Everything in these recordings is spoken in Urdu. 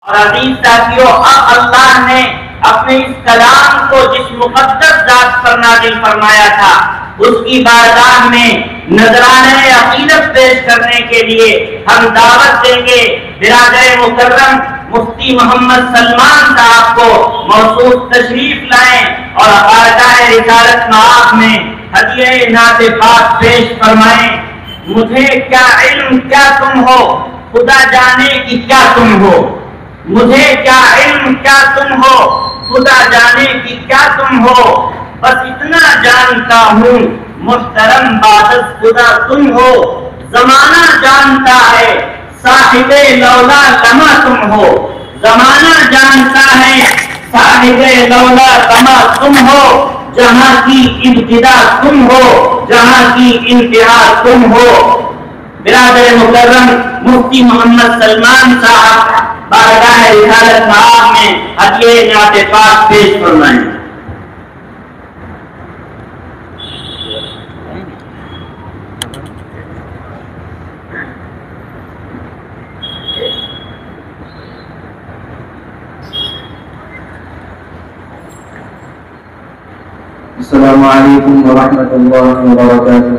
اور عزیز ساتھیوں، اب اللہ نے اپنے اس کلام کو جس مقدس ذات پر نازل فرمایا تھا اس کی بارگاہ میں نذرانے عقیدت پیش کرنے کے لیے ہم دعوت دیں گے۔ برادر مکرم مفتی محمد سلمان صاحب کو موصوف تشریف لائیں اور بارگاہ رسالت مآب میں ہدیہ نعت پاک پیش فرمائیں۔ مجھے کیا علم کیا تم ہو، خدا جانے کی کیا تم ہو، مجھے کیا علم کیا تم ہو، خدا جانے کی کیا تم ہو، بس اتنا جانتا ہوں محترم بادل خدا تم ہو۔ زمانہ جانتا ہے صاحب لولا لما تم ہو، زمانہ جانتا ہے صاحب لولا لما تم ہو، جہاں کی ابتدا تم ہو، جہاں کی انتہا تم ہو۔ برادر مکرم مفتی محمد سلمان صاحب بارگاہ رسالت مآب میں ہدیہ نعت پاک پیش فرمائیں۔ السلام علیکم ورحمۃ اللہ وبرکاتہ۔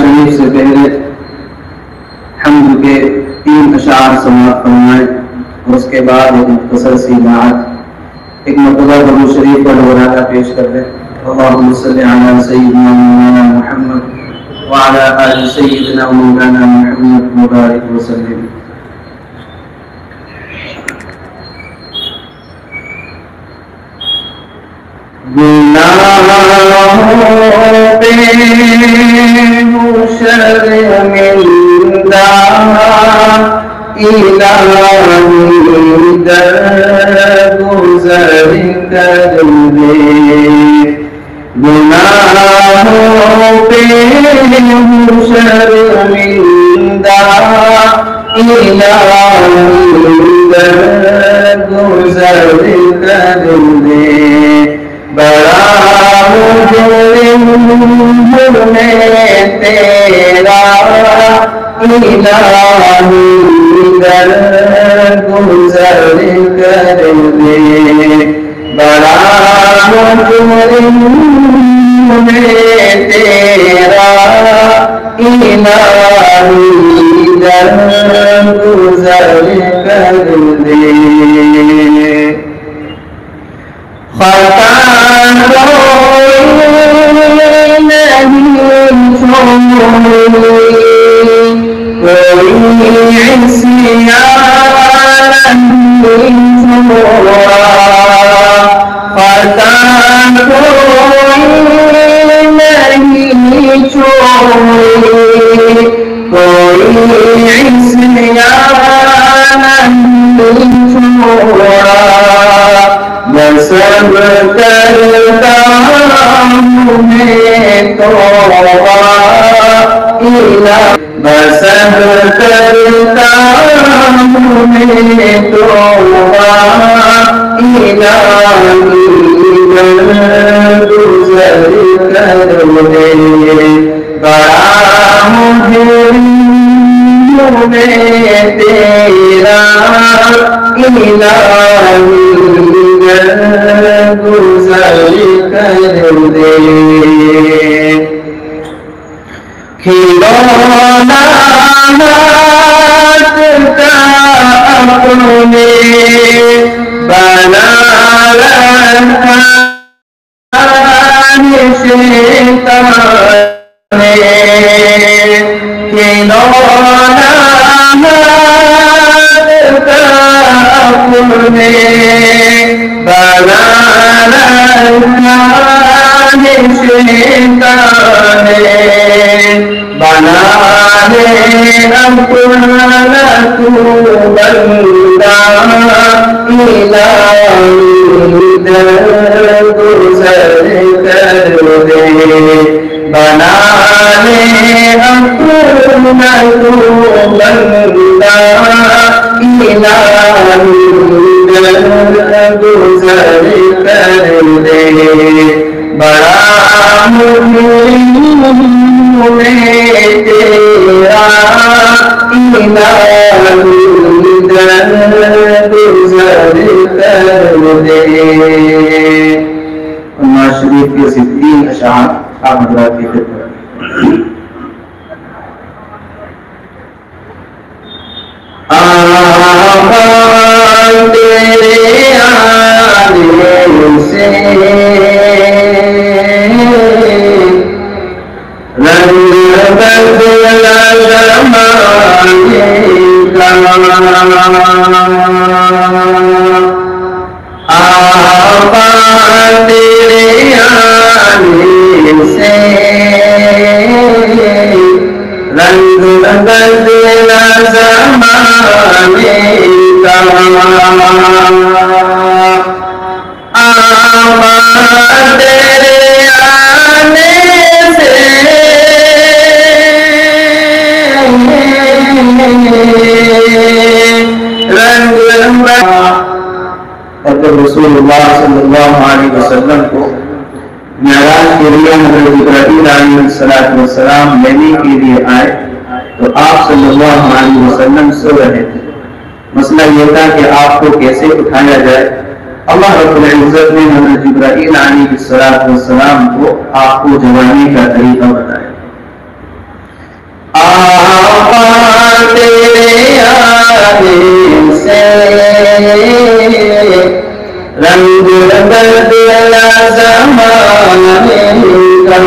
شریف سے پہلے حمد کے 3 اشعار سماعت فرمائیں اور اس کے بعد ایک مختصر سی نعت ایک مرتبہ درود شریف پر دوبارہ پیش کر دیں۔ اللہم صلی علی سیدنا مولانا محمد وعلی آل سیدنا مولانا محمد مبارک وسلم۔ گناہوں پہ شرمندہ الہی درگزر کر دے، گناہوں پہ شرمندہ الہی درگزر کر دے، بڑا مجرم میں تیرا الہی درگزر کر دے، بڑا مجرم میں تیرا الہی درگزر کر دے۔ خطا کوئی نہیں چھوڑی، کوئی عصیان نہیں چھوڑا، خطا کوئی نہیں چھوڑی، کوئی عصیان نہیں چھوڑا، میں سب کرتا ہوں میں توبہ الہی، میں سب کرتا ہوں میں توبہ الہی درگزر کر دے، بڑا مجرم میں تیرا الہی درگزر کر دے۔ کھلونا ہاتھ کا اپنے بنا رکھا ہے شیطان نے، کھلونا ہاتھ کا اپنے بنا رکھا ہے شیطان نے، بنا ہے اپنا تو بندہ الہی درگزر کر دے، بنا ہے اپنا تو بندہ الہی درگزر کر دے، بڑا مجرم میں تیرا نواز شریف کے 3 اشعار آپ حضرات کی خدمت میں۔ تیرے آنے سے رنگ بدلا زمانے کا، آقا تیرے آنے سے رنگ بدلا زمانے کا، آقا تیرے آنے سے رنگ اور جب رسول اللہ صلی اللہ علیہ وسلم کو معراج کے لیے حضرت جبرائیل علیہ السلام لینے کے لیے آئے تو آپ صلی اللہ علیہ وسلم سو رہے تھے۔ مسئلہ یہ تھا کہ آپ کو کیسے اٹھایا جائے۔ اللہ رب العزت نے حضرت جبرائیل علیہ السلام کو آپ کو جگانے کا طریقہ بتایا۔ آقا تیرے آنے سے رنگ بدلا زمانے کا،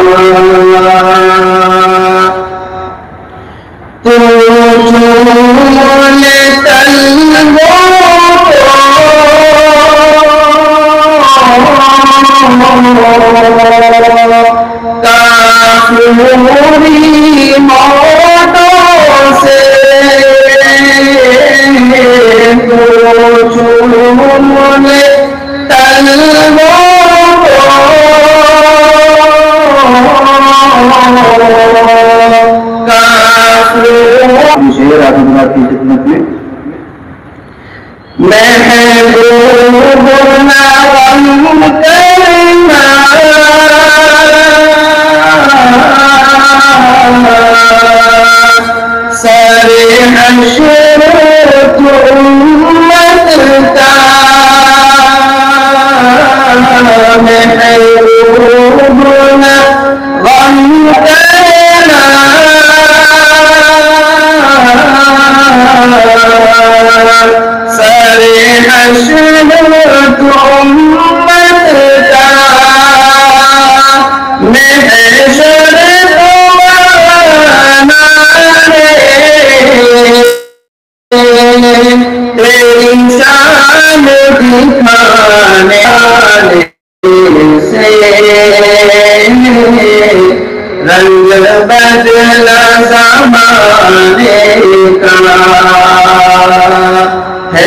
تو چولے تلووں کافوری موتوں سے، تو چولے شعر آپ حضرات کی خدمت میں۔ محبوب نہ غم کرنا سر حشر تو امت کا، محبوب نہ غم کرنا سر حشر تو امت کا، محشر تو بنانے تیری شان دکھانے سے رنگ بدلا زمانے کا، ہے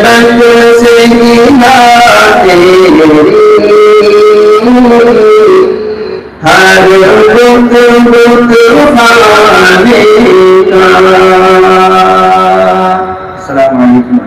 بند سے گلا تیری ہر بت بت خانے کا۔ السلام علیکم۔